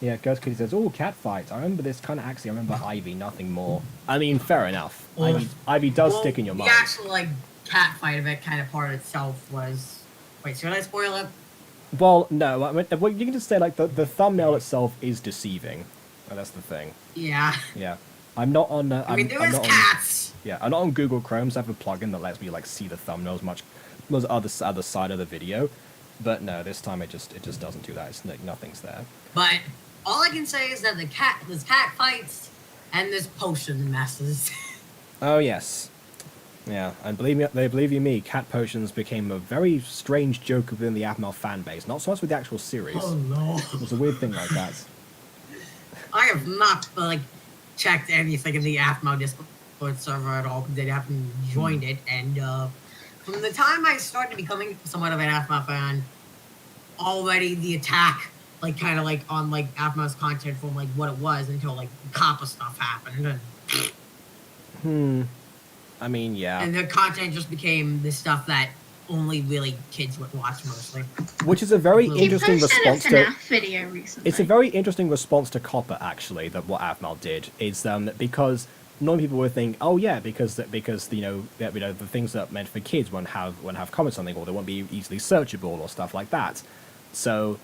Yeah, Ghost Kitty says, "Oh, cat fights. I remember this kind of actually. I remember Ivy, nothing more." I mean, fair enough. Well, Ivy does well, stick in your the mind. actual like cat fight of it kind of part itself was. Wait, should I spoil it? Well, no. I mean, well, you can just say like the thumbnail itself is deceiving. That's the thing. Yeah. Yeah, I'm not on. I mean, there I'm was not on. cats. Yeah, I'm not on Google Chrome, so I have a plugin that lets me like see the thumbnails much, was other side of the video. But no, this time it just doesn't do that. It's nothing's there. But all I can say is that there's cat fights and there's potion messes. Oh yes, yeah, and believe you me, cat potions became a very strange joke within the Aphmau fan base. Not so much with the actual series. Oh no! It was a weird thing like that. I have not like checked anything in the Aphmau Discord server at all because I haven't joined it. And from the time I started becoming somewhat of an Aphmau fan, already the attack, like kind of like on like Aphmau's content from like what it was until like Kappa stuff happened. And, I mean, yeah. and the content just became the stuff that only really kids would watch mostly. Which is a very interesting response to. Video recently. It's a very interesting response to Copper, actually, that what Aphmau did is because normally people would think, oh yeah, because the things that are meant for kids won't have comments on something, or they won't be easily searchable or stuff like that. So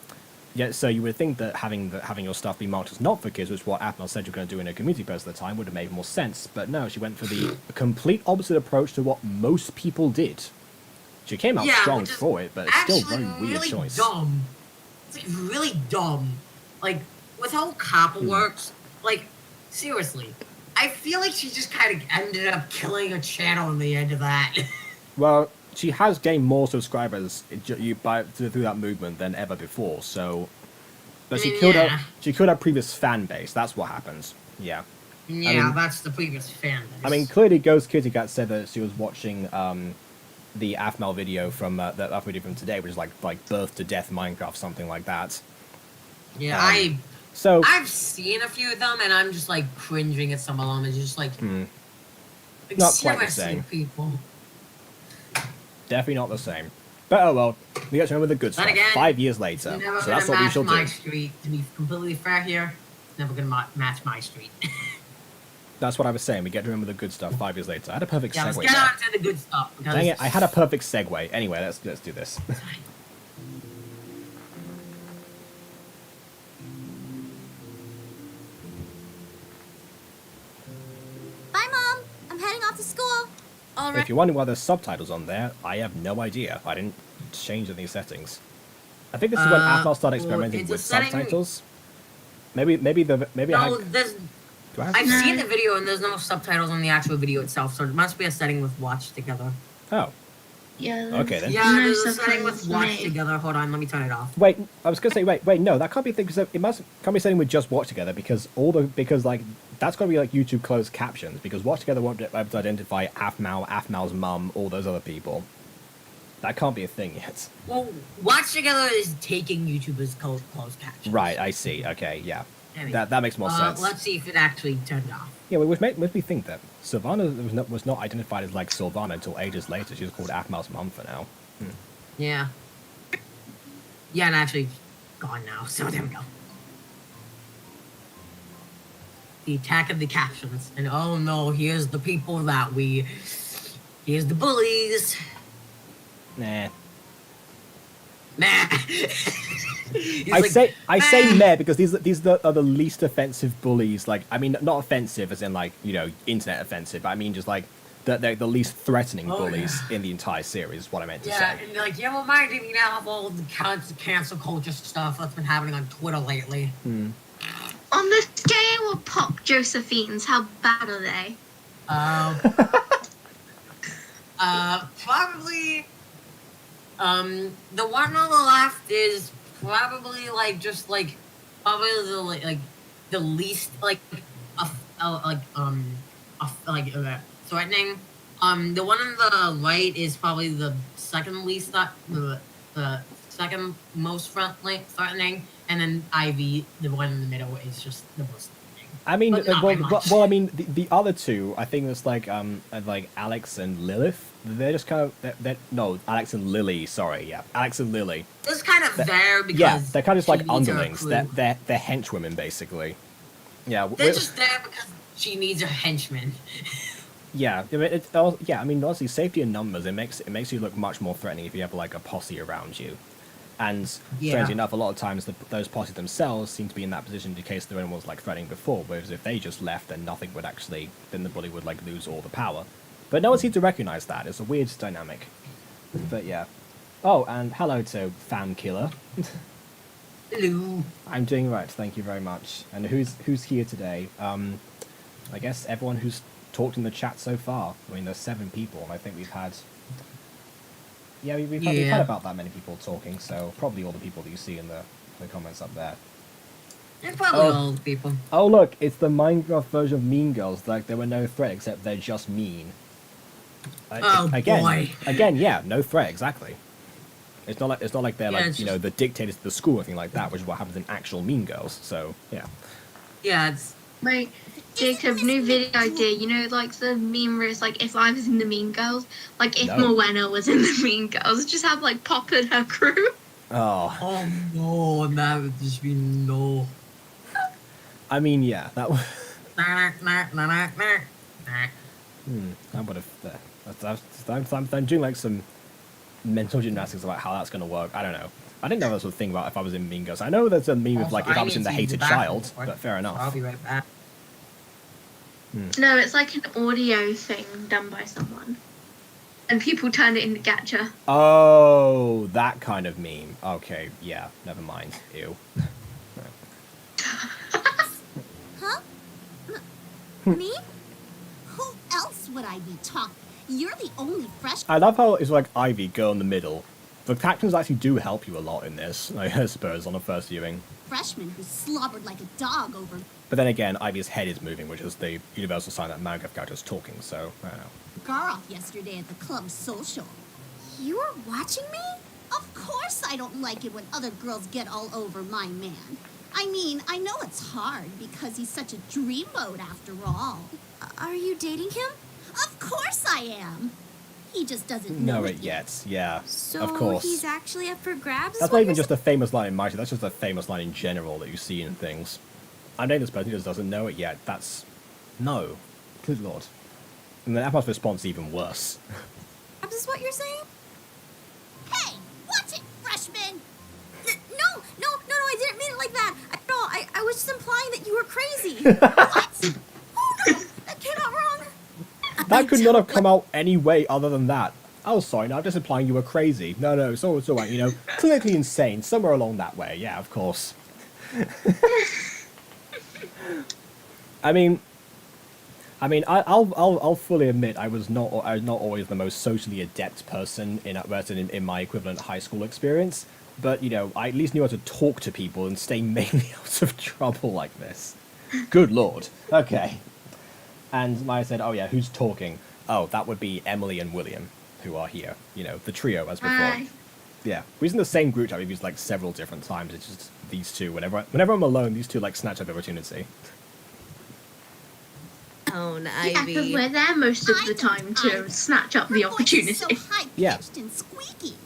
yeah, so you would think that having your stuff be marked as not for kids, which is what Aphmau said you're going to do in a community post at the time, would have made more sense. But no, she went for the complete opposite approach to what most people did. She came out strong for it, but it's still a very weird really choice. Dumb. It's like really dumb. Like with how Kappa works, like seriously, I feel like she just kind of ended up killing a channel in the end of that. Well, she has gained more subscribers through that movement than ever before. So, but she killed her previous fan base. That's what happens. Yeah. Yeah, I mean, that's the previous fan base. I mean, clearly, Ghost Kitty Cat said that she was watching the Aphmau video from today, which is like Birth to Death Minecraft, something like that. Yeah, I've seen a few of them, and I'm just like cringing at some of them. It's just like not quite the same. People. Definitely not the same. But oh well, we got to remember the good stuff. Again, 5 years later, so that's what we shall do. MyStreet, to be completely fair here, never gonna match MyStreet. That's what I was saying. We get to remember the good stuff 5 years later. I had a perfect segue. Let's get on to the good stuff. Dang it! I had a perfect segue. Anyway, let's do this. Bye, Mom. I'm heading off to school. All right. If you're wondering why there's subtitles on there, I have no idea. I didn't change any settings. I think this is when Aphmau started experimenting with subtitles. Maybe I've seen the video and there's no subtitles on the actual video itself, so it must be a setting with watch together. Oh. Yeah. Okay then. Yeah, there's a setting with watch together. Hold on, let me turn it off. Wait, I was gonna say wait, no, that can't be because it can't be setting with just watch together because that's gotta be like YouTube closed captions because watch together won't be able to identify Aphmau, Aphmau's mum, all those other people. That can't be a thing yet. Well, watch together is taking YouTube's closed captions. Right, I see. Okay, yeah. Anyway, that makes more sense. Let's see if it actually turned off. Yeah, which makes me think that Sylvana was not identified as like Sylvana until ages later. She was called Aphmau's mum for now. Yeah. Yeah, and actually gone now, so there we go. The attack of the captions. And oh no, here's the people here's the bullies. Nah. Nah. I say meh because these are the least offensive bullies. Like, I mean, not offensive as in like internet offensive, but I mean just like they're the least threatening bullies in the entire series. Is what I meant to say. Yeah, and like you're reminding me now of all the cancel culture stuff that's been happening on Twitter lately. On the scale of Pop Josephines, how bad are they? Probably. The one on the left is probably like just like probably the least threatening. The one on the right is probably the second least the second most threatening, and then Ivy, the one in the middle, is just the most threatening. I mean, But not by much. well, I mean, the other two, I think it's like Alex and Lilith. They're just kind of no, Alex and Lily. Sorry, yeah, Alex and Lily. It's kind of there because Yeah, they're kind of just like she needs her underlings. crew. They're henchwomen basically. Yeah, They're just there because she needs her henchmen. yeah. Yeah, I mean, honestly, safety in numbers. It makes you look much more threatening if you have like a posse around you. And strangely enough, a lot of times those posse themselves seem to be in that position in case the anyone was like threatening before. Whereas if they just left, then nothing would actually, then the bully would like lose all the power. But no one seems to recognize that. It's a weird dynamic. But yeah. Oh, and hello to Fam Killer. Hello. I'm doing right, thank you very much. And who's here today? I guess everyone who's talked in the chat so far. I mean, there's 7 people, and I think we've had. Yeah, we've had about that many people talking, so probably all the people that you see in the comments up there. They're probably old people. Oh look, it's the Minecraft version of Mean Girls. Like they were no threat except they're just mean. Boy. Again, yeah, no threat exactly. It's not like they're Yeah, like you know the dictators to the school or anything like that, which is what happens in actual Mean Girls. So yeah. Yeah, it's Wait, Jacob, new video idea. You know, like the meme where it's like if I was in the Mean Girls, like if No. Morwenna was in the Mean Girls, just have like Pop and her crew. Oh, no, that would just be no. I mean, yeah, that was. Nah. I would have. I'm doing like some mental gymnastics about how that's going to work. I don't know. I didn't know there was a thing about if I was in Mean Girls. I know there's a meme of like if I was in The Hated Child, but fair enough. I'll be right back. No, it's like an audio thing done by someone, and people turn it into gacha. Oh, that kind of meme. Okay, yeah, never mind. Ew. Huh? Me? Who else would I be talking? You're the only fresh. I love how it's like Ivy, girl in the middle. The captions actually do help you a lot in this, I suppose, on a first viewing. Freshman who slobbered like a dog over. But then again, Ivy's head is moving, which is the universal sign that Minecraft character is talking, so, I don't know. Garth yesterday at the club social. You were watching me? Of course I don't like it when other girls get all over my man. I mean, I know it's hard because he's such a dreamboat after all. Are you dating him? Of course I am. He just doesn't know it yet. Yeah, So of course. he's actually up for grabs? That's not even just a famous line in MyStreet, that's just a famous line in general that you see in things. I'm dating this person who just doesn't know it yet. That's... no. Good lord. And then Aphmau's response is even worse. Grabs is what you're saying? Hey, watch it, freshman! No, I didn't mean it like that. I was just implying that you were crazy. What? Oh no, that came out wrong. That could not have come out any way other than that. Oh, sorry, no, I'm just implying you were crazy. No, it's all right, you know, clinically insane, somewhere along that way. Yeah, of course. I mean, I'll fully admit I was not always the most socially adept person in my equivalent high school experience, but you know, I at least knew how to talk to people and stay mainly out of trouble like this. Good lord. Okay. And Maya said, "Oh yeah, who's talking? Oh, that would be Emily and William, who are here. You know, the trio as before." Hi. Yeah, we was in the same group chat. We've used like several different times. It's just these two. Whenever I'm alone, these two like snatch up opportunity. Own Yeah, because Ivy. we're there most of I the don't time to either. snatch up Her the voice is opportunity. so high-pitched Yeah. and squeaky.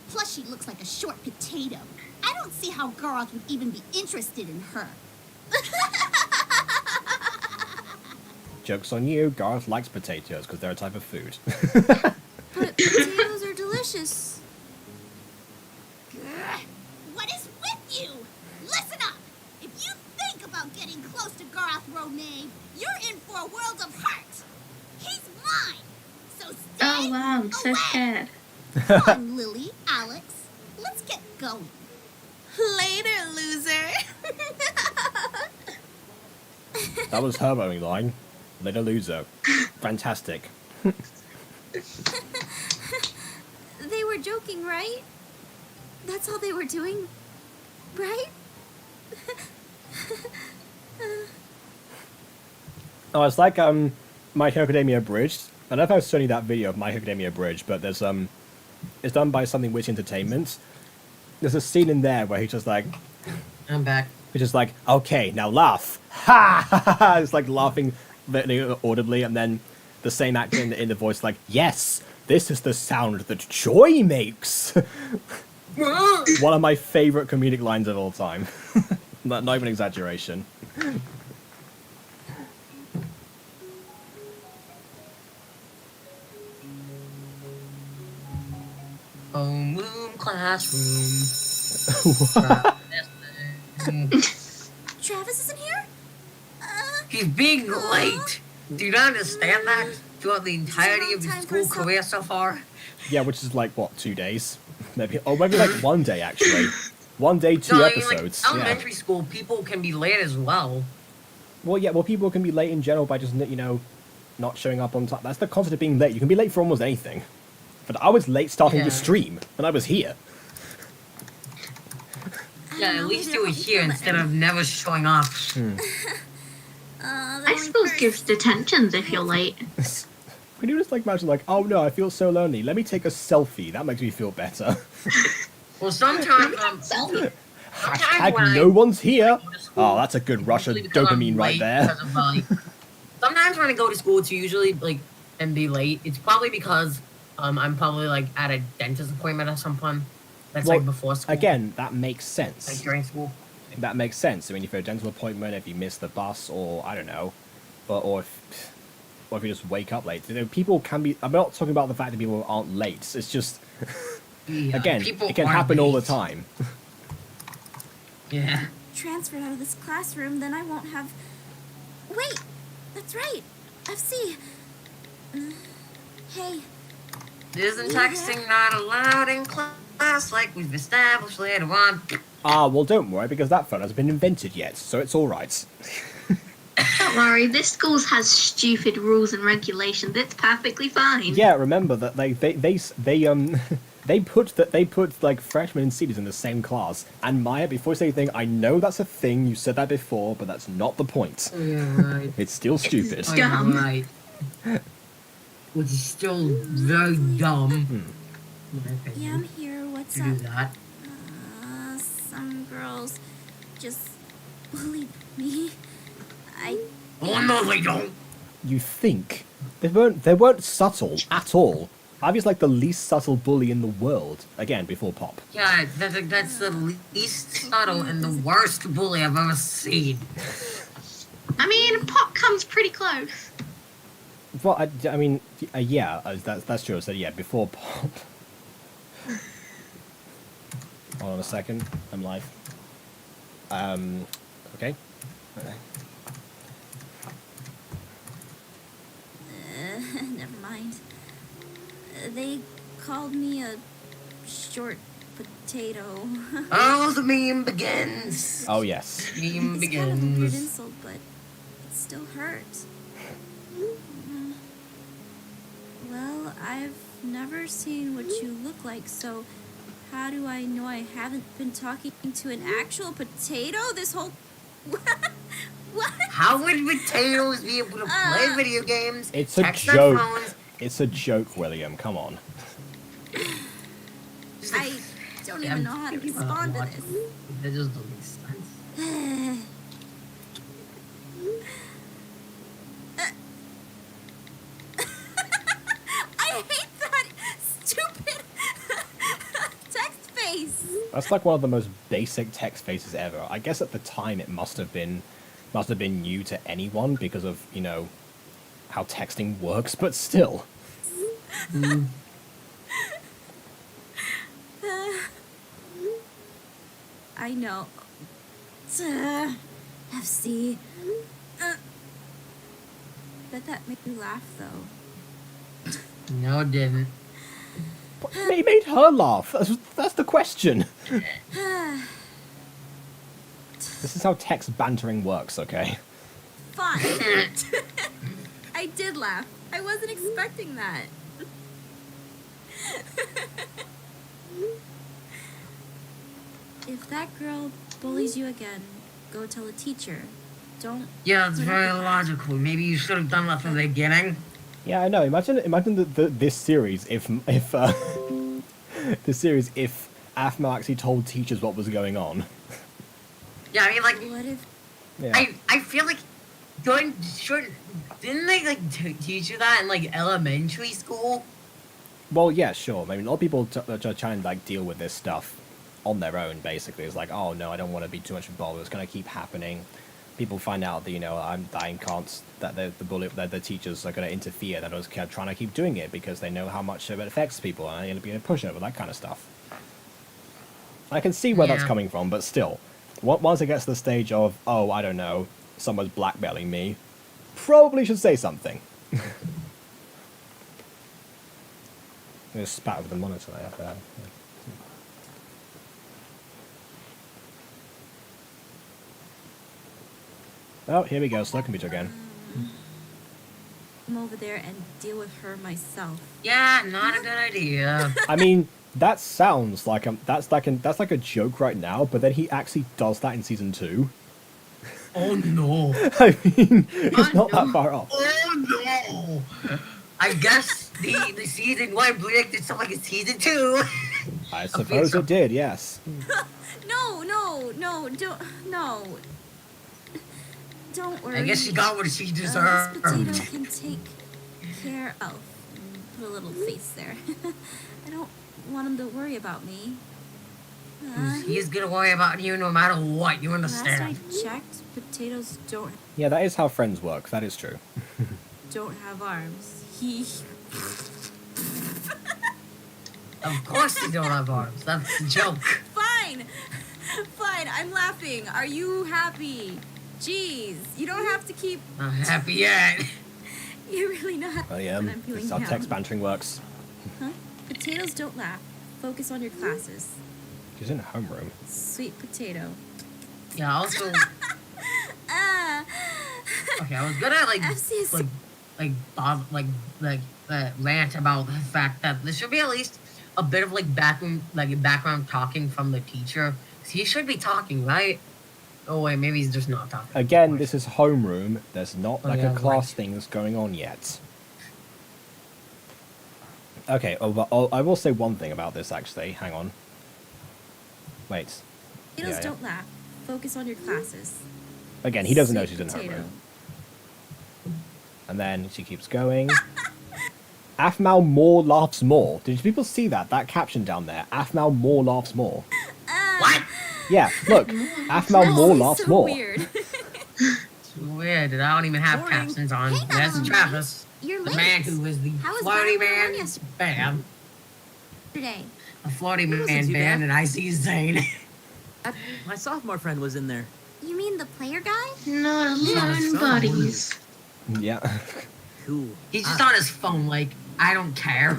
Plus, she looks like a short potato. I don't see how Garth would even be interested in her. Joke's on you. Garth likes potatoes because they're a type of food. But potatoes are delicious. Grr. What is with you? Listen up. If you think about getting close to Garth Ronay, you're in for a world of hurt. He's mine. So stay Oh wow, I'm so away. scared. Come on, Lily, Alex. Let's get going. Later, loser. That was her only line. Little loser. Fantastic. They were joking, right? That's all they were doing, right? Oh, it's like My Hero Academia Abridged. I don't know if I was showing you that video of My Hero Academia Abridged, but there's it's done by Something Witch Entertainment. There's a scene in there where he's just like, I'm back. It's just like, okay, now laugh. Ha ha ha ha. It's like laughing very audibly, and then the same actor in the voice like, yes, this is the sound that joy makes. One of my favorite comedic lines of all time. Not even exaggeration. Homeroom classroom. Travis isn't here? He's being late. Do you not understand that? Throughout the entirety of his school career so far? Yeah, which is like, what, 2 days? Maybe like 1 day, actually. 1 day, 2 No, I mean, episodes. like, elementary school, people can be late as well. Well, yeah, well, people can be late in general by just, not showing up on time. That's the concept of being late. You can be late for almost anything. But I was late starting to stream, and I was here. Yeah, at least you were here instead of never showing up. I suppose gives detentions if you're late. Can you just imagine oh no, I feel so lonely. Let me take a selfie. That makes me feel better. Well, sometimes Hashtag no one's here. Oh, that's a good rush of dopamine right there. Sometimes when I go to school to usually and be late, it's probably because I'm probably at a dentist appointment or something. That's before school. Again, that makes sense. During school. That makes sense. I mean, if you're a dental appointment, if you miss the bus, or I don't know, or if you just wake up late. People can be. I'm not talking about the fact that people aren't late. It's just again, it can happen all the time. Yeah. Transferred out of this classroom, then I won't have... Wait! That's right! FC! Hey. Isn't texting not allowed in class like we've established later on? Well, don't worry, because that phone hasn't been invented yet, so it's alright. Don't worry, this school has stupid rules and regulations. It's perfectly fine. Yeah, remember that they put freshmen and seniors in the same class. And Maya, before you say anything, I know that's a thing. You said that before, but that's not the point. Oh, yeah, right. It's still stupid. Oh, yeah, right. Which is still very dumb. Yeah, I'm here. What's To up? do that. Some girls just bullied me. Oh no, they don't. You think they weren't subtle at all. Abby's like the least subtle bully in the world. Again, before Pop. Yeah, that's the least subtle and the worst bully I've ever seen. I mean, Pop comes pretty close. Well, I mean, yeah, that's true. I said, yeah, before Pop. Hold on a second. I'm live. Okay. Never mind. They called me a short potato. Oh, the meme begins. Oh, yes. Meme It's kind of a weird begins. insult, but it still hurts. Well, I've never seen what you look like, so how do I know I haven't been talking to an actual potato this whole... What? How would potatoes be able to play video games? It's a text their joke. phones? It's a joke, William. Come on. I don't even know how to respond to this. That just doesn't make sense. I hate that stupid text face. That's like one of the most basic text faces ever. I guess at the time it must have been new to anyone because of, how texting works, but still. I know. FC. Bet that made you laugh, though. No, it didn't. It made her laugh. That's the question. This is how text bantering works, okay? Fine. I did laugh. I wasn't expecting that. If that girl bullies you again, go tell a teacher. Don't... Yeah, it's very logical. Maybe you should have done that from the beginning. Yeah, I know. Imagine this series if this series if Aphmau actually told teachers what was going on. Yeah, I mean, like, What if Yeah. I feel like didn't they like teach you that in like elementary school? Well, yeah, sure. I mean, a lot of people try and like deal with this stuff on their own. Basically, it's like, oh no, I don't want to be too much involved. It's going to keep happening. People find out that the teachers are going to interfere. That I was trying to keep doing it because they know how much it affects people, and I end up being a pushover, that kind of stuff. I can see where that's Yeah. coming from, but still, once it gets to the stage of, oh, I don't know, someone's blackmailing me, probably should say something. I'm going to spat over the monitor I have there. Oh, here we go, slow computer again. I'm over there and deal with her myself? Yeah, not a good idea. I mean, that sounds like that's like a joke right now, but then he actually does that in season 2. Oh no. I mean, it's not no. that far off. Oh no. I guess the season 1 predicted something like a season 2. I suppose it did, yes. No, don't worry. I guess she got what she This deserved. potato can take care of. Put a little face there. I don't want him to worry about me. He's gonna worry about you no matter what, you Last I understand? checked, potatoes don't Yeah, that is how friends work, that is true. have arms. He Of course they don't have arms. That's a joke. Fine. I'm laughing. Are you happy? Jeez, you don't have to keep. Not happy yet. You really know how. I am. I'm feeling It's how down. text bantering works. Huh? Potatoes don't laugh. Focus on your classes. She's in homeroom. Sweet potato. Yeah, also Ah. okay, I was gonna FCC. rant about the fact that there should be at least a bit of background talking from the teacher. 'Cause he should be talking, right? Oh wait, maybe he's just not talking. Again, this is homeroom. There's not like yeah, a class right. thing that's going on yet. Okay, I will say one thing about this actually. Hang on. Wait. Potatoes Yeah. don't laugh. Focus on your classes. Again, he doesn't know Sweet she's in potato. homeroom. And then she keeps going. Aphmau more laughs more. Did people see that? That caption down there. Aphmau more laughs more. What? Yeah, look. Aphmau more laughs so more. Weird. It's weird that I don't even have Morning. captions on. Hey, That's Mom. Travis, You're the late. man who was the How was flirty Brian man. yesterday? Bam. Today. A flirty wasn't man too band, bad. and I see Zane. My sophomore friend was in there. You mean the player guy? Not Yeah, alone, so buddies. Yeah. Cool. He's just on his phone, like, I don't care.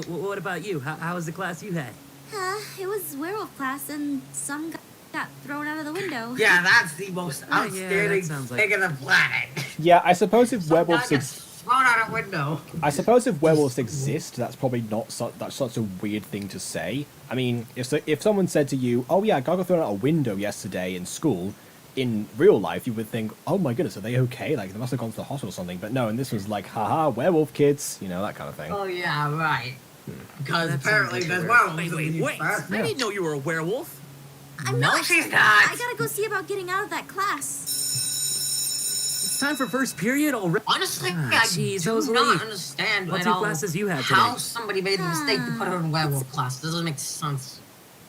What about you? How was the class you had? It was werewolf class and some guy got thrown out of the window. Yeah, that's the most Oh, yeah, outstanding that sounds like- thing on the planet. Yeah, I suppose if Some guy werewolves gets thrown out a window. I suppose if werewolves exist, that's probably not that's such a weird thing to say. I mean, if someone said to you, "Oh yeah, I got thrown out a window yesterday in school," in real life you would think, "Oh my goodness, are they okay? Like they must have gone to the hospital or something." But no, and this was like, "Haha, werewolf kids," you know, that kind of thing. Oh yeah, right. Because That sounds apparently like there's a werewolves. Wait, in wait, these wait. parts. I didn't know you were a werewolf. I'm No, not. she's not. I gotta go see about getting out of that class. It's time for first period already. Honestly, Ah, I jeez, do I was not late. understand What at two all classes you had how today? somebody made the mistake to put her in werewolf class. Doesn't make sense.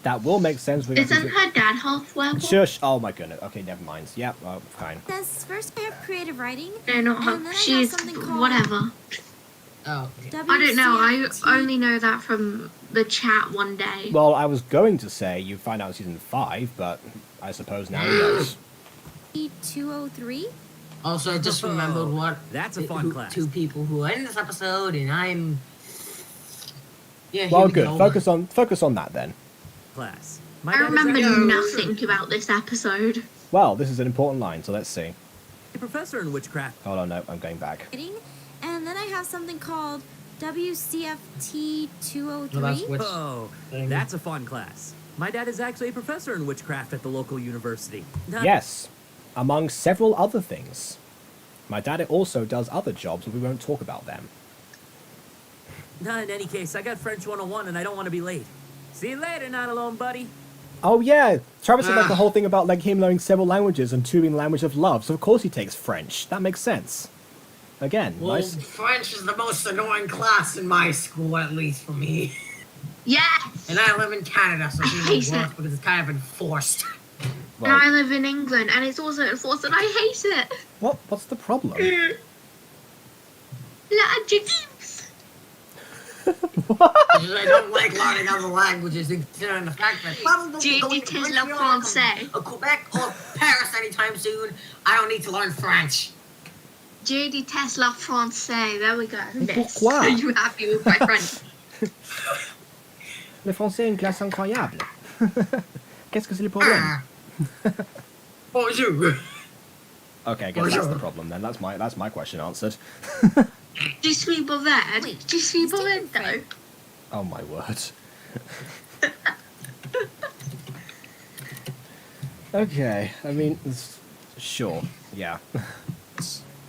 That will make sense. With Isn't her dad half werewolf? Shush! Oh my goodness. Okay, never mind. Yep, well, fine. Says first I have creative writing. No, not And then her. I have She's something called- whatever. Oh, okay. I don't know. I WCFT. only know that from the chat one day. Well, I was going to say you find out season 5, but I suppose now he knows. 203. Also, I just remembered what That's a fun class. two people who are in this episode, and I'm. Yeah, here Well, we good. go. Focus on that then. Class. My I dad is remember actually nothing about this episode. Well, this is an important line, so let's see. a professor in witchcraft. Hold on, no, I'm going back. And then I have something called WCFT 203. Well, that's which Oh, thing? that's a fun class. My dad is actually a professor in witchcraft at the local university. Not- Yes, among several other things. My dad also does other jobs, but we won't talk about them. Not in any case. I got French 101 and I don't want to be late. See you later, not alone, buddy. Oh yeah, Travis said like the whole thing about like him learning several languages and two being the language of love. So of course he takes French. That makes sense. Again, Well, nice. French is the most annoying class in my school, at least for me. Yes! And I live in Canada, so it's I even hate worse it. because it's kind of enforced. And I Well, live in England, and it's also enforced, and I hate it. what's the problem? Adjectives. Because I don't like learning other languages, considering the fact that I probably won't be Je going to déteste le Montreal, français. or Quebec, or Paris anytime soon. I don't need to learn French. Je déteste la français. There we go. Miss. Pourquoi? Are you happy with my French? Le français est une classe incroyable. Qu'est-ce que c'est le problème? Ah. Bonjour. Okay, I guess that's the problem then. That's my question answered. Je suis bored. Wait, Je suis he's taking bored though. French. Oh my word. Okay, I mean, sure, yeah.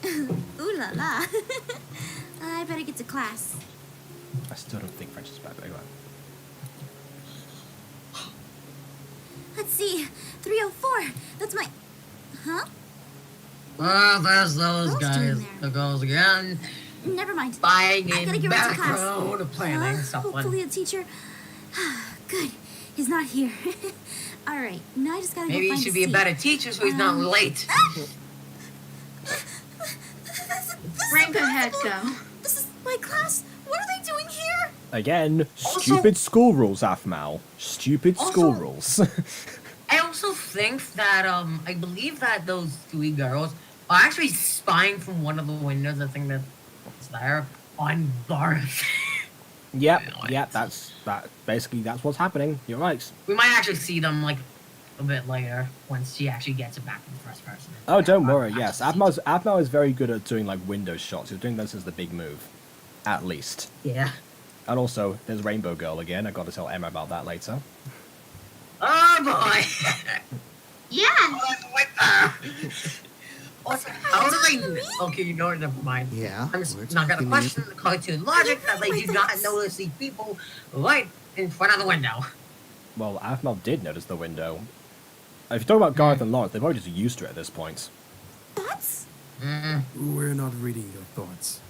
Ooh la la. I better get to class. I still don't think French is bad, but anyway. Let's see. 304. That's my. Huh? Well, there's those Who's guys. doing there? There goes again. Never mind. Buying I gotta in get right to class. background, planning something. Hopefully a teacher. Good. He's not here. All right. Now I just gotta Maybe go he find should a be a seat. better teacher so he's not late. Rainbow haired girl. This is my class. What are they doing here? Again, Also- stupid school rules, Aphmau. Stupid school Also- rules. I also think that I believe that those three girls are actually spying from one of the windows. I think that's there on Garth. Yep, that's basically what's happening. You're right. We might actually see them like a bit later once she actually gets it back in the first person. Oh, don't worry. Yes, Aphmau is very good at doing like window shots. He's doing this as the big move, at least. Yeah. And also, there's Rainbow Girl again. I got to tell Emma about that later. Oh boy. Yes. What the? Also, how do they? Okay, you know, never mind. Yeah, I'm we're just not gonna talking question the cartoon logic that they do not notice the people right in front of the window. Well, Aphmau did notice the window. If you talk about Garth and Lawrence, they're probably just used to it at this point. Thoughts? We're not reading your thoughts.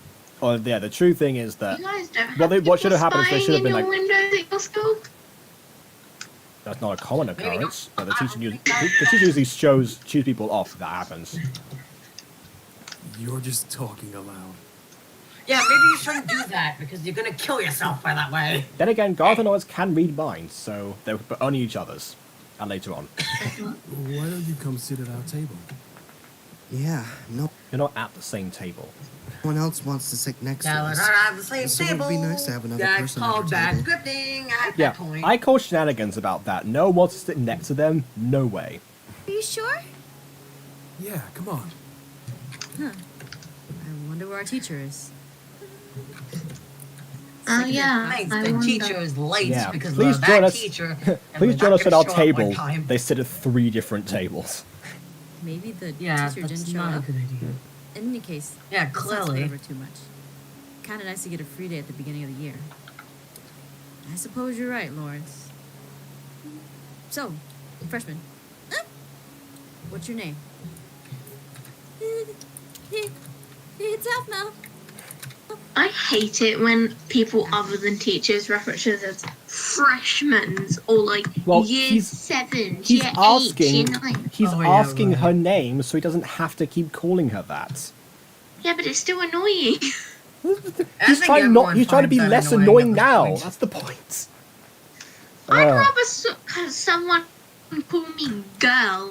Oh, yeah, the true thing is that You guys don't have Well, what people should have happened is they should have spying been in like- your windows at your school. that's not a common occurrence. But the teacher usually choose people off if that happens. You're just talking aloud. Yeah, maybe you shouldn't do that because you're gonna kill yourself by that way. Then again, Garth and Lawrence can read minds, so they're but only each other's. And later on, Why don't you come sit at our table? Yeah, no you're not at the same table. one else wants to sit next to Now we're us. not at the same So it table. would be nice to have another That's person at called our bad table. scripting at Yeah, that point. I call shenanigans about that. No one wants to sit next to them. No way. Are you sure? Yeah, come on. I wonder where our teacher is. Oh yeah, Nice, I the wonder. teacher is late Yeah, because please of join that us. teacher. Please join us at our table. Time. They sit at 3 different tables. Maybe the Yeah, teacher that's didn't show not a up. good idea. In any case, Yeah, let's not clearly. over too much. Kind of nice to get a free day at the beginning of the year. I suppose you're right, Lawrence. So, freshman, what's your name? It's Aphmau. I hate it when people other than teachers reference us as freshmen or like Well, year he's- 7, He's year 8, asking. year 9. He's Oh, yeah, asking right. her name, so he doesn't have to keep calling her that. Yeah, but it's still annoying. I He's think trying not. everyone He's trying to be finds that less annoying at this now. point. That's the point. I'd Ugh. rather have someone call me girl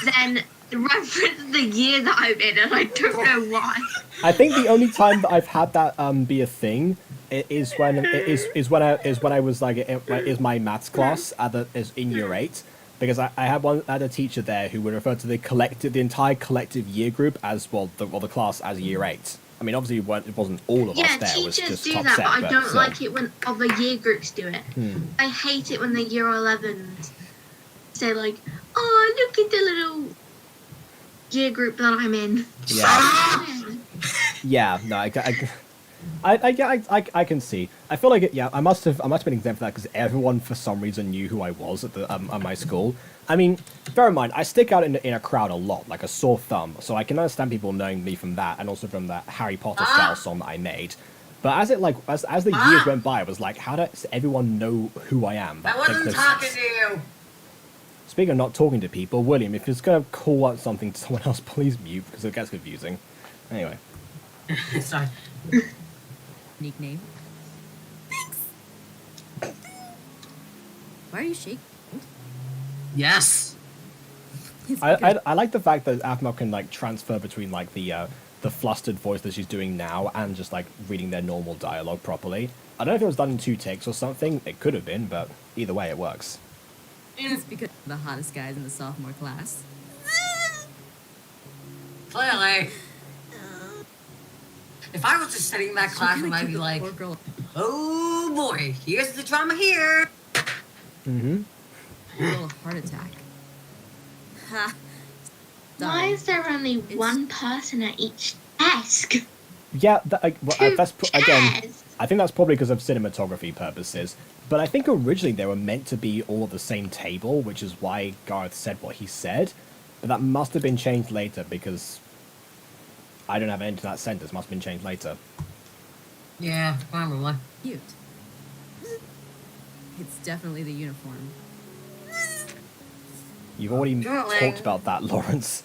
than reference the year that I'm in, and I don't know why. I think the only time that I've had that be a thing is when I was like is my maths class is in year 8, because I had a teacher there who would refer to the entire collective year group as the class as year 8. I mean, obviously it wasn't all of Yeah, us there. It was teachers just do top that, set, but I don't still. like it when other year groups do it. I hate it when the year 11s say like, "Oh, look at the little year group that I'm in." Yeah. Yeah, no, I can see. I feel like I must have been exempt for that because everyone for some reason knew who I was at my school. I mean, bear in mind, I stick out in a crowd a lot, like a sore thumb, so I can understand people knowing me from that, and also from that Harry Potter style song that I made. But as the years went by, I was like, how does everyone know who I am? I wasn't talking to you. Speaking of not talking to people, William, if you're going to call out something to someone else, please mute, because it gets confusing. Anyway. Sorry. Unique name. Thanks. Why are you shaking? Yes. I like the fact that Aphmau can like transfer between like the flustered voice that she's doing now and just like reading their normal dialogue properly. I don't know if it was done in 2 takes or something. It could have been, but either way, it works. It's because the hottest guys in the sophomore class. Clearly. If I was just sitting in that classroom, I'd be like, oh boy, here's the drama here. Mm-hmm. A little heart attack. Ha. Why is there only one person at each desk? Yeah, that's again. Chairs. I think that's probably because of cinematography purposes. But I think originally they were meant to be all at the same table, which is why Gareth said what he said. But that must have been changed later because I don't have an end to that sentence. Must have been changed later. Yeah, probably. Cute. It's definitely the uniform. You've already talked about that, Lawrence.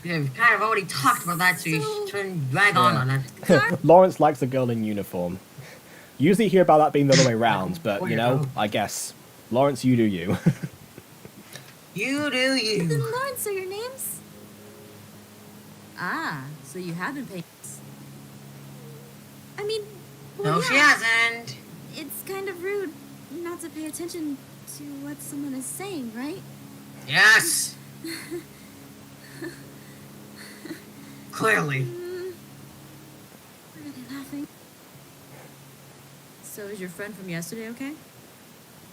Yeah, we've kind of already talked about that, so you shouldn't drag on it. Lawrence likes a girl in uniform. Usually hear about that being the other way around, but you know, I guess. Lawrence, you do you. You do you. Then Lawrence are your names? Ah, so you have been paying. I mean, No, she hasn't. It's kind of rude not to pay attention to what someone is saying, right? Yes. Clearly. Why are they laughing? So is your friend from yesterday okay?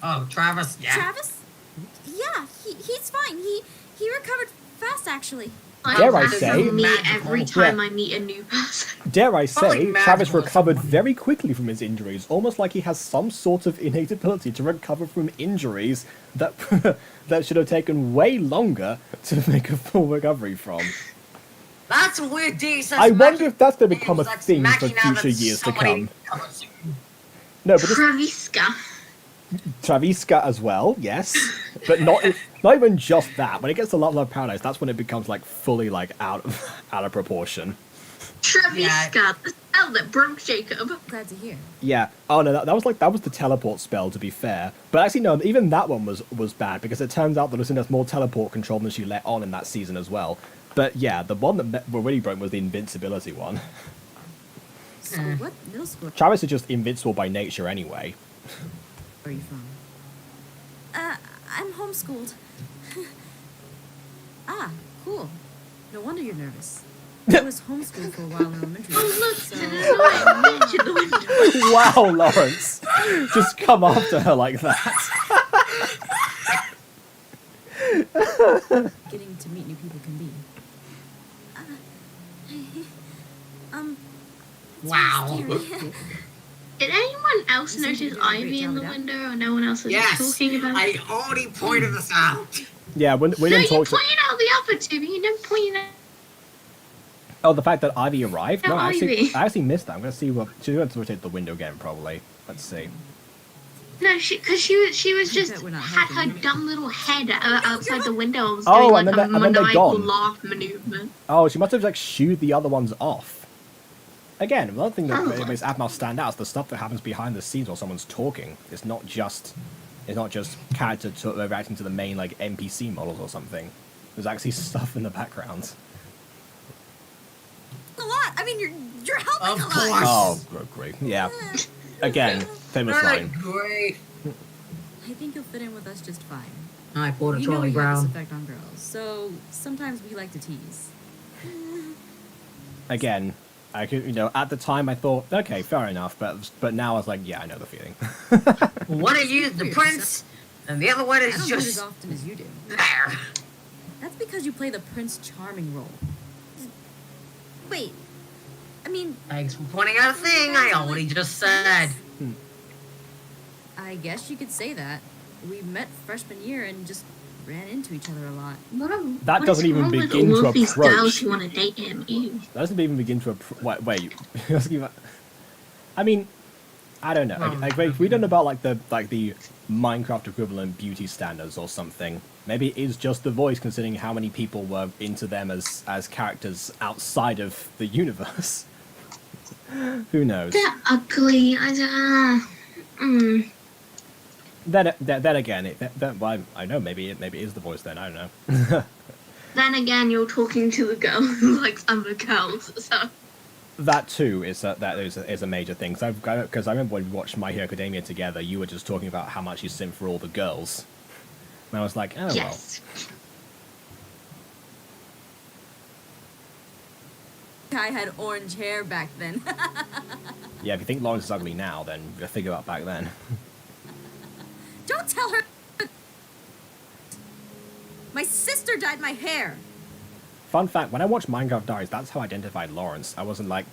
Oh, Travis, yeah. Travis? Yeah, he's fine. He recovered fast, actually. Dare I say? Me every time I meet a new person. Dare I say, Magical. Travis recovered very quickly from his injuries, almost like he has some sort of innate ability to recover from injuries that that should have taken way longer to make a full recovery from. That's a weird day. I wonder if that's going to become a thing for future years to come. No, but just Traviska. Traviska as well, yes, but not even just that. When it gets to Love Paradise, that's when it becomes like fully like out of proportion. Traviska, the spell that broke Jacob. Glad to hear. Yeah. Oh no, that was the teleport spell. To be fair, but actually no, even that one was bad because it turns out that Lucinda has more teleport control than she let on in that season as well. But yeah, the one that really broke was the invincibility one. So what middle school Travis is just invincible by nature anyway. are you from? I'm homeschooled. Ah, cool. No wonder you're nervous. I was homeschooled for a while in elementary school. Look, So I mentioned the window. Wow, Lawrence, just come after her like that. getting to meet new people can be. It's Wow. really scary. Did anyone else You seem to be notice doing a great Ivy in job the with that. window, or no one else was Yes. talking about I it? already pointed this out. Yeah, we No, didn't you talk to. pointed out the other two, but you didn't point out. Oh, the fact that Ivy arrived? No, No, I Ivy. actually missed that. I'm gonna see what she's going to rotate the window again, probably. Let's see. No, because she was just Bet we're not had her helping. dumb little head outside the window and was Oh, doing and like then a they're maniacal gone. laugh maneuver. Oh, she must have like shooed the other ones off. Again, another thing that Probably. makes Aphmau stand out is the stuff that happens behind the scenes while someone's talking. It's not just character reacting to the main like NPC models or something. There's actually stuff in the background. A lot. I mean, you're helping Of a lot. course. Oh, great. Yeah. Again, famous line. Great. I think you'll fit in with us just fine. I pulled a You know trolley, we have bro. this effect on girls, so sometimes we like to tease. Again, I could, at the time I thought, okay, fair enough, but now I was like, yeah, I know the feeling. One of you is the prince, and the other one I is don't do it as just often as you do. there. That's because you play the Prince Charming role. Wait, I mean, Thanks for pointing out a thing I already just said. I guess you could say that. We met freshman year and just ran into each other a lot. That doesn't even begin to approach. These girls who want to date him. Ew. That doesn't even begin to approach. Wait. You're asking about... I mean, I don't know. Like, we don't know about like the Minecraft equivalent beauty standards or something. Maybe it is just the voice, considering how many people were into them as characters outside of the universe. Who knows? They're ugly. Then again, well, I know maybe it is the voice. Then I don't know. Then again, you're talking to the girl who likes other girls, so. That too is a major thing. Because I remember when we watched My Hero Academia together, you were just talking about how much you simp for all the girls, and I was like, oh Yes. I had orange hair back then. Yeah, if you think Lawrence is ugly now, then you figure out back then. Don't tell her. My sister dyed my hair. Fun fact, when I watched Minecraft Diaries, that's how I identified Lawrence. I wasn't like,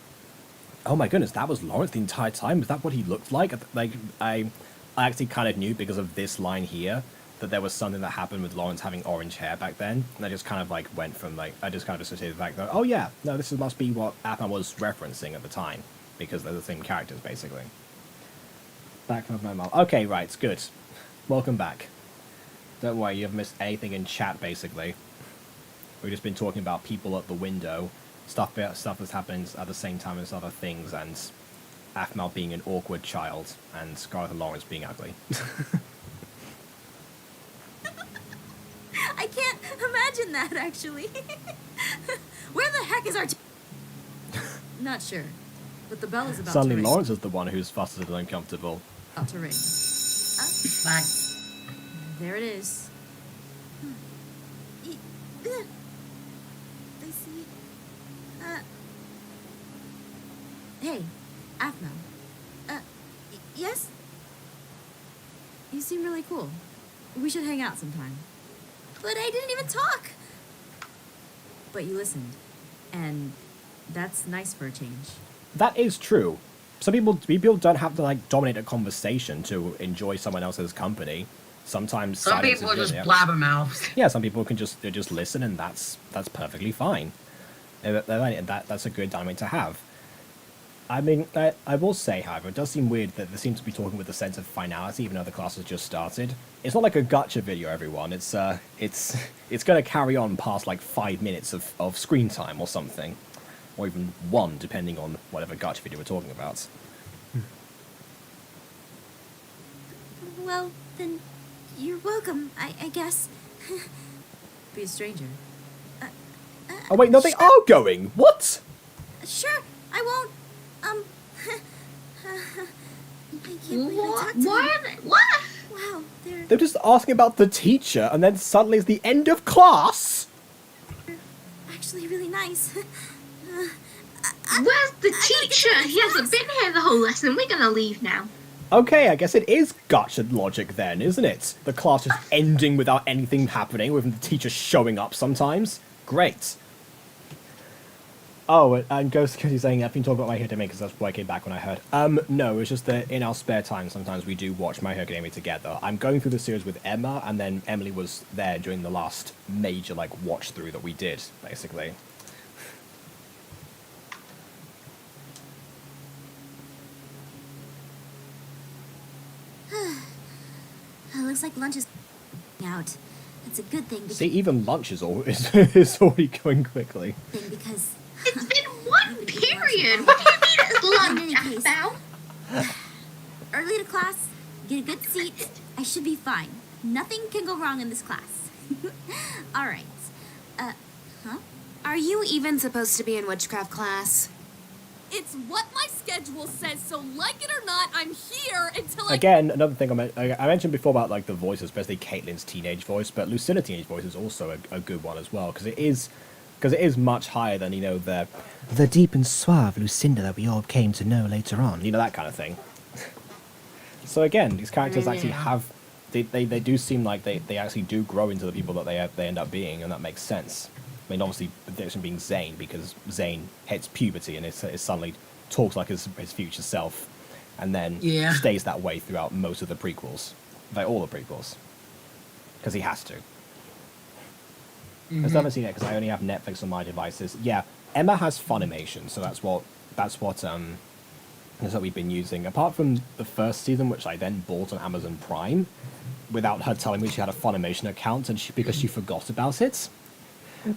oh my goodness, that was Lawrence the entire time? Was that what he looked like? Like, I actually kind of knew because of this line here that there was something that happened with Lawrence having orange hair back then. And I just kind of like went from like, I just kind of associated the fact that, oh yeah, no, this must be what Aphmau was referencing at the time. Because they're the same characters, basically. Back from my mouth. Okay, right, it's good. Welcome back. Don't worry, you haven't missed anything in chat, basically. We've just been talking about people at the window, stuff that's happening at the same time as other things, and Aphmau being an awkward child, and Scarlett and Lawrence being ugly. I can't imagine that, actually. Where the heck is our... Not sure. But the bell is about Suddenly to ring. Lawrence is the one who's flustered and uncomfortable. About to ring. Back. There it is. I see. Hey, Aphmau. Yes? You seem really cool. We should hang out sometime. But I didn't even talk. But you listened. And that's nice for a change. That is true. Some people don't have to like dominate a conversation to enjoy someone else's company. Sometimes Some silence people is just good, blabbermouth. Yeah, some people can just listen, and that's perfectly fine. And that's a good dynamic to have. I mean, I will say, however, it does seem weird that they seem to be talking with a sense of finality, even though the class has just started. It's not like a gotcha video, everyone. It's going to carry on past like 5 minutes of screen time or something, or even 1, depending on whatever gotcha video we're talking about. Well, then you're welcome, I guess. Be a stranger. Oh wait, no, they are going. What? Sure, I won't. I can't believe I What? talked to Why them. are they? What? Wow, They're just asking about the teacher, and then suddenly it's the end of class. actually really nice. Where's the teacher? He hasn't been here the whole lesson. We're gonna leave now. Okay, I guess it is gotcha logic then, isn't it? The class just ending without anything happening, with the teacher showing up sometimes. Great. Oh, and Ghost Kitty saying, I've been talking about My Hero Academia because that's why I came back when I heard. No, it's just that in our spare time, sometimes we do watch My Hero Academia together. I'm going through the series with Emma, and then Emily was there during the last major, like, watch-through that we did, basically. Looks like lunch is out. That's a good thing See, even lunch is already going quickly. because It's been one period. What do you mean it's In lunch, any case. Aphmau? early to class, get a good seat. I should be fine. Nothing can go wrong in this class. All right. Are you even supposed to be in witchcraft class? It's what my schedule says, so like it or not, I'm here until Again, another thing I mentioned before about like the voice, especially Caitlin's teenage voice, but Lucinda's teenage voice is also a good one as well, because it is much higher than, you know, the deep and suave Lucinda that we all came to know later on, you know, that kind of thing. So again, these characters actually have they do seem like they actually do grow into the people that they end up being, and that makes sense. I mean, obviously, the difference being Zane, because Zane hits puberty and is suddenly talks like his future self, and then Yeah. stays that way throughout most of the prequels, like all the prequels, because he has to. I still haven't seen it because I only have Netflix on my devices. Yeah, Emma has Funimation, so that's what we've been using. Apart from the first season, which I then bought on Amazon Prime, without her telling me she had a Funimation account, and because she forgot about it.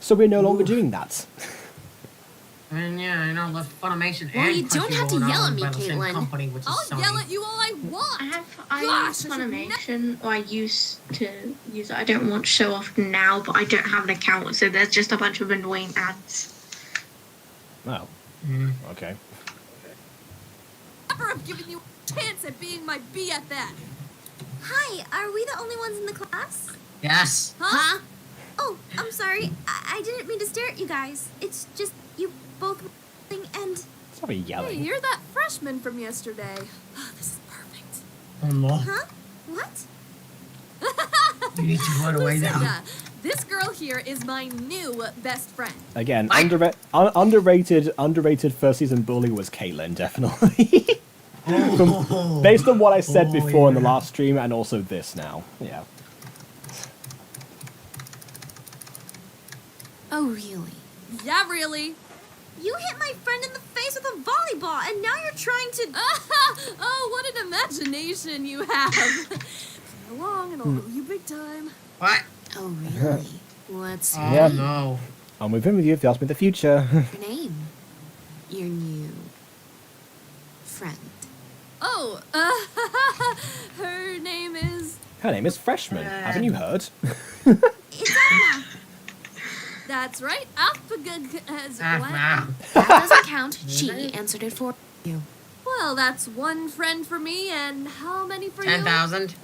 So we're no longer doing that. And yeah, I know, the Funimation Well, and you don't have to Crunchyroll are yell at owned me, by the same Caitlin. company, which is I'll Sony. yell at you all I want. I Gosh, use I should Funimation, or I used to use it. I don't watch so often now, but I don't have an account, so there's just a bunch of annoying ads. Oh, okay. Never have given you a chance at being my BFF. Hi, are we the only ones in the class? Yes. Huh? Oh, I'm sorry. I didn't mean to stare at you guys. It's just you both and Sorry, Hey, yelling. you're that freshman from yesterday. Oh, this is perfect. Oh no. huh? What? You need to run away now. Lucinda, this girl here is my new best friend. Again, Mike? underrated first season bully was Caitlin, definitely. Based on what I said before in the last stream, and also this now. Yeah. Oh, really? Yeah, really. You hit my friend in the face with a volleyball, and now you're trying to. Oh, what an imagination you have. Play along and I'll know you big time. What? Oh, really? What's Oh Yeah. no. I'll move in with you if you ask me the future. your name? Your new friend. Oh, her name is... Her name is Freshman. Haven't you heard? It's Aphmau. That's right. Aphmau has... Aphmau. That doesn't count. She answered it for you. Well, that's one friend for me, and how many for you? 10,000.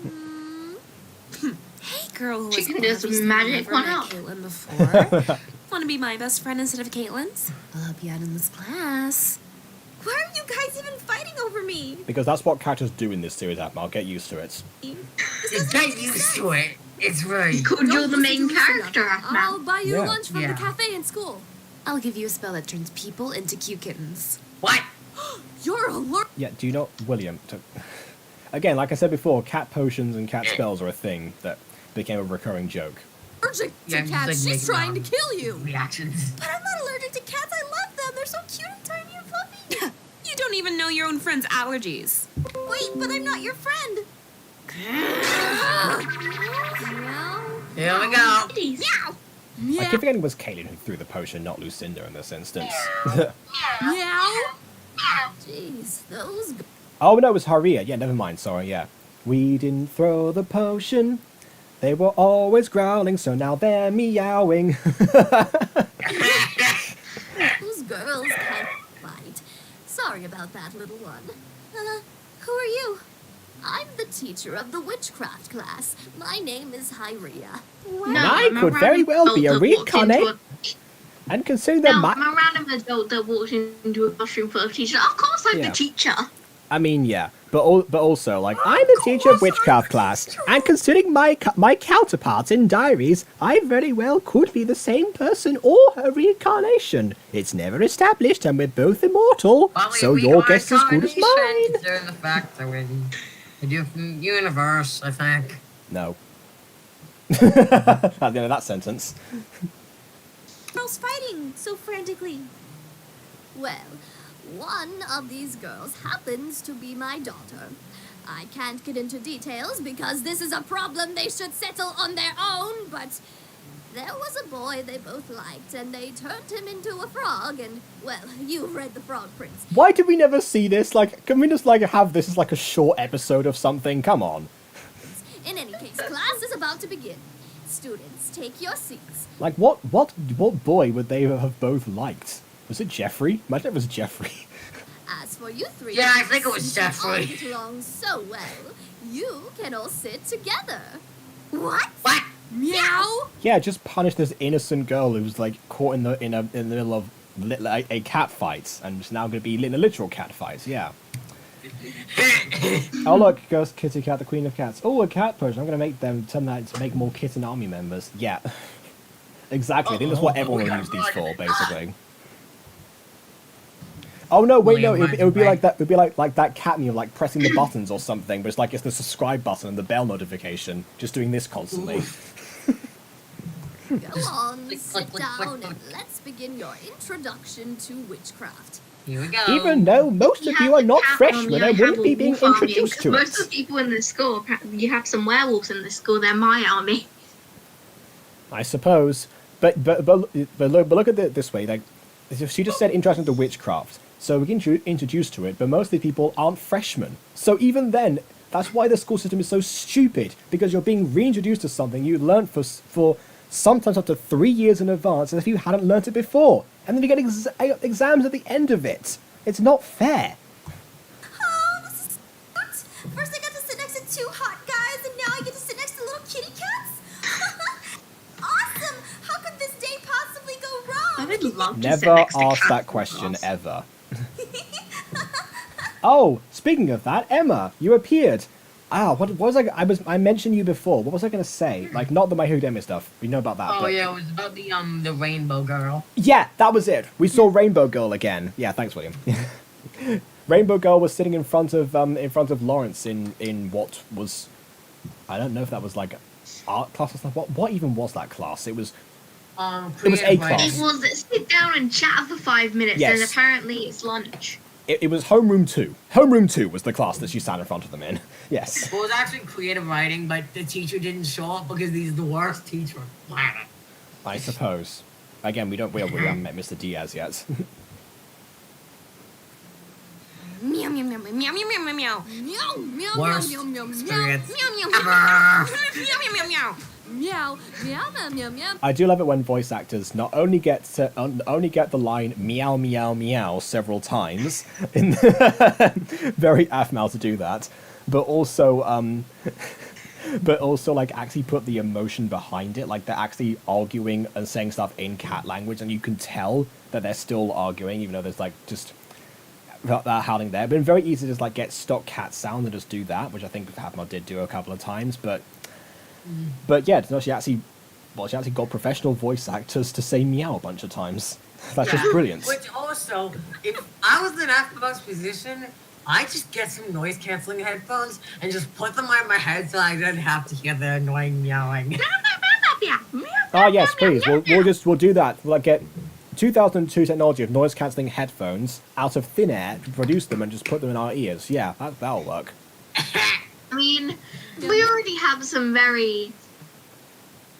Hey, girl who She has can just obviously magic never one met up. Caitlin before. Want to be my best friend instead of Caitlin's? I'll help you out in this class. Why are you guys even fighting over me? Because that's what characters do in this series, Aphmau. Get used to it. Get used to it. It's right. Cool, you're the main character, I'll Aphmau. buy you Yeah. lunch from Yeah. the cafe in school. I'll give you a spell that turns people into cute kittens. What? You're alert. Yeah, do you not, William? Again, like I said before, cat potions and cat spells are a thing that became a recurring joke. Allergic Yeah, to just, cats. like, She's make trying to them kill you. Reactions. But I'm not allergic to cats. I love them. They're so cute and tiny and fluffy. You don't even know your own friend's allergies. Wait, but I'm not your friend. Meow. Here we go. Kitties. Meow. I keep forgetting it was Kaylin who threw the potion, not Lucinda in this instance. Meow. Jeez, those. Oh, no, it was Haria. Yeah, never mind. Sorry, yeah. We didn't throw the potion. They were always growling, so now they're meowing. Those girls can't fight. Sorry about that, little one. Who are you? I'm the teacher of the witchcraft class. My name is Hyria. No, And I I'm a could very random well be a adult that walked reincarnate. into And considering a- that No, I'm a random adult that walked into a classroom full of teachers. Of course I'm Yeah. the teacher. I mean, yeah, but also, like, I'm the teacher of witchcraft class, and considering my counterparts in diaries, I very well could be the same person or her reincarnation. It's never established, and we're both immortal, so your guess is as good as mine. Considering the fact that we're in a different universe, I think. No. At the end of that sentence. Girls fighting so frantically. Well, one of these girls happens to be my daughter. I can't get into details because this is a problem they should settle on their own, but there was a boy they both liked, and they turned him into a frog, and, well, you've read The Frog Prince. Why did we never see this? Like, can we just, like, have this as, like, a short episode of something? Come on. In any case, class is about to begin. Students, take your seats. Like, what boy would they have both liked? Was it Jeffrey? Imagine it was Jeffrey. As for you three, Yeah, I think it was since you all Jeffrey. get along so well, you can all sit together. What? What? Meow. Yeah, just punish this innocent girl who's like caught in the middle of a cat fight, and is now going to be in a literal cat fight. Yeah. Oh look, goes Kitty Cat, the Queen of Cats. Oh, a cat potion. I'm going to make them turn that to make more kitten army members. Yeah. Exactly. I think that's what everyone will use these for, basically. Oh no! Wait, no. It would be like that. It would be like that cat meme, like pressing the buttons or something. But it's the subscribe button and the bell notification. Just doing this constantly. Go on, sit down, and let's begin your introduction to witchcraft. Here we go. Even though most of you are not freshmen, I wouldn't be being wolf army, introduced to it. Most of the people in the school, you have some werewolves in the school. They're my army. I suppose, but look at it this way. Like, she just said introduction to witchcraft, so we can introduced to it. But most of the people aren't freshmen, so even then, that's why the school system is so stupid. Because you're being reintroduced to something you learned for sometimes up to 3 years in advance, as if you hadn't learnt it before, and then you get exams at the end of it. It's not fair. Oh, this is cute. First I got to sit next to 2 hot guys, and now I get to sit next to little kitty cats? Awesome! How could this day possibly go wrong? I would love to sit Never next to ask cats that in question class. ever. Oh, speaking of that, Emma, you appeared. What was I mentioned you before. What was I going to say? Like, not the My Hero Academia stuff. We know about that. Oh but... yeah, it was about the rainbow girl. Yeah, that was it. We saw Rainbow Girl again. Yeah, thanks, William. Rainbow Girl was sitting in front of Lawrence in what was, I don't know if that was like art class or something. What even was that class? It was A class. It was sit down and chat for 5 minutes, Yes. and apparently it's lunch. It was Homeroom 2. Homeroom 2 was the class that she sat in front of them in. Yes. It was actually creative writing, but the teacher didn't show up because he's the worst teacher on the planet. I suppose. Again, we haven't met Mr. Diaz yet. Meow, meow, meow, meow, meow, meow, meow, meow. Meow, meow, Worst meow, meow, meow, experience meow, meow, ever. Meow, meow, meow, meow. meow, meow, meow, meow, meow. I do love it when voice actors not only get the line meow meow meow several times in very Aphmau to do that, but also like actually put the emotion behind it. Like they're actually arguing and saying stuff in cat language, and you can tell that they're still arguing, even though there's like just that howling there. But it's very easy to just like get stock cat sound and just do that, which I think Aphmau did do a couple of times, but yeah, no, she actually got professional voice actors to say meow a bunch of times. That's just brilliant. Which also, if I was in Aphmau's position, I just get some noise canceling headphones and just put them on my head so I don't have to hear the annoying meowing. Ah, yes, please. We'll do that. We'll like, get 2002 technology of noise cancelling headphones out of thin air to produce them and just put them in our ears. Yeah, that'll work. I mean, we already have some very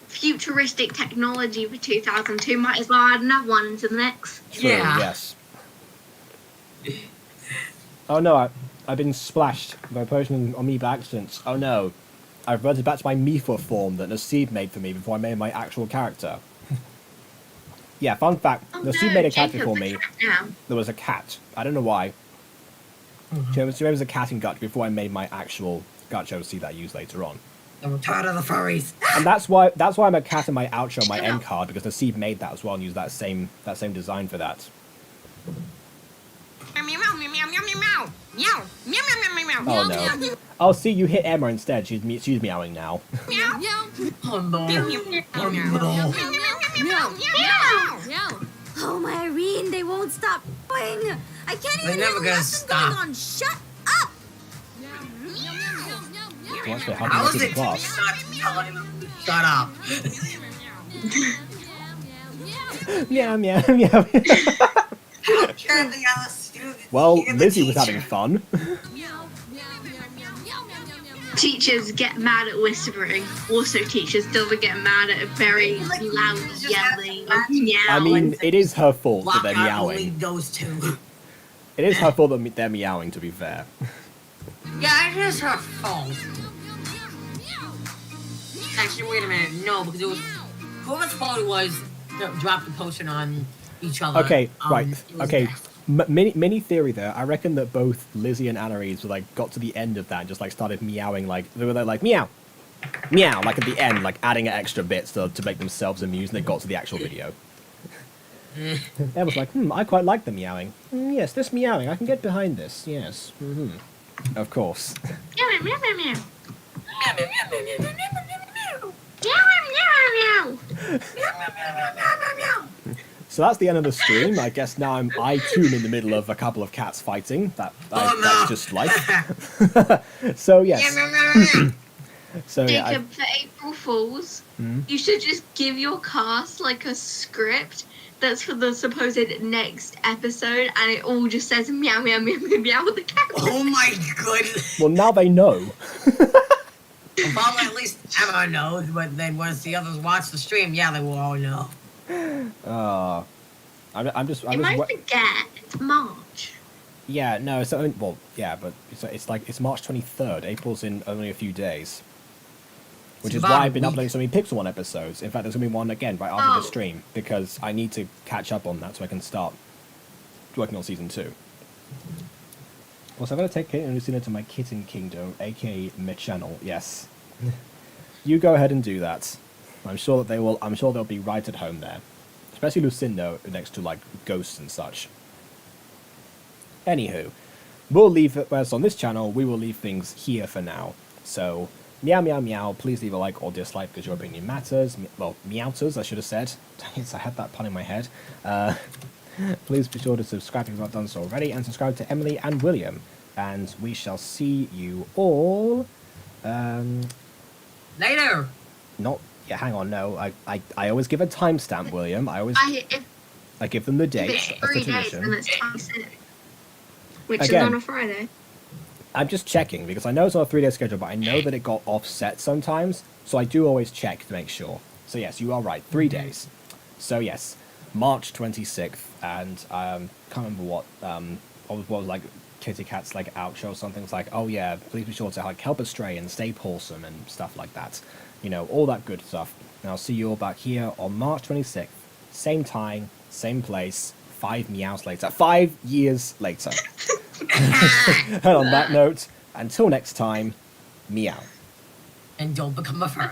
futuristic technology for 2002. Might as well add another one into the mix. True, Yeah. yes. Oh no, I've been splashed by a potion on me by accident. Oh no, I've reverted back to my Mifa form that Nasib made for me before I made my actual character. Yeah, fun fact, Oh Nasib no, made a character Jacob, for the me. cat now. There was a cat. I don't know why. She was a cat in Gut before I made my actual Gut. You'll see that used later on. The return of the furries. And that's why I'm a cat in my outro, my end card, because Nasib made that as well and used that same design for that. Meow, meow, meow, meow, meow, meow, meow. Meow, meow, meow, meow, meow, meow. Oh no. Oh, see, you hit Emma instead. She's meowing now. Meow, Meow, Oh no. meow, meow, meow, Oh meow, no. meow, meow, meow, meow. meow. Oh, my Irene, they won't stop going. I can't They're even never hear the gonna lesson stop. going on. Shut up! So actually, how How do is you it make to it be class? not telling them to shut up? Meow, meow, meow. How can the other students Well, hear the Lizzie was teacher? having fun. Teachers get mad at whispering. Also, teachers don't get mad at a very Like, loud teachers just have yelling to of meow. I mean, it is her fault that Lock they're out only meowing. those two. It is her fault that they're meowing, to be fair. Yeah, it is her fault. Actually, wait a minute. No, because it was whoever's fault it was that dropped the potion on each other. Okay, right. It was Okay. their- Mini theory there. I reckon that both Lizzie and Annalise were like got to the end of that and just like started meowing like they were like meow, meow like at the end like adding extra bits to make themselves amused. And they got to the actual video. Emma was like, I quite like the meowing. Yes, this meowing, I can get behind this. Yes. Of course. Meow, meow, meow, meow. Meow, meow, meow, meow, meow, meow, meow, meow. Meow, meow, meow, meow. So that's the end of the stream. I guess now I too am in the middle of a couple of cats fighting. That's just life. So yes. So yeah. Jacob, for April Fools, you should just give your cast like a script that's for the supposed next episode, and it all just says meow meow meow meow meow with the cat. Oh my goodness. Well, now they know. Well, probably at least Emma knows, but then once the others watch the stream, yeah, they will all know. I'm just. You might forget it's March. Yeah, no. It's well, yeah, but it's March 23rd. April's in only a few days, which is why I've been uploading so many Pixel 1 episodes. In fact, there's gonna be one again right after the stream because I need to catch up on that so I can start working on season 2. Also, I'm gonna take Kate and Lucina to my kitten kingdom, aka my channel. Yes, you go ahead and do that. I'm sure that they will. I'm sure they'll be right at home there, especially Lucinda next to like ghosts and such. Anywho, we'll leave it. Whereas on this channel, we will leave things here for now. So, meow meow meow. Please leave a like or dislike because your opinion matters. Well, meowters, I should have said. Yes, I had that pun in my head. Please be sure to subscribe if you've not done so already, and subscribe to Emily and William. And we shall see you all. Later. Not. Yeah, hang on. No, I always give a timestamp, William. I give them the date. If it's 3 days, then it's 26, which Again, is on a Friday. I'm just checking because I know it's on a 3-day schedule, but I know that it got offset sometimes, so I do always check to make sure. So yes, you are right. 3 days. So yes, March 26th, and can't remember what was like Kitty Cat's like outro or something. It's like, oh yeah, please be sure to like help us stray and stay wholesome and stuff like that. You know, all that good stuff. And I'll see you all back here on March 26th. Same time, same place, 5 meows later. 5 years later. And on that note, until next time, meow. And don't become a fur.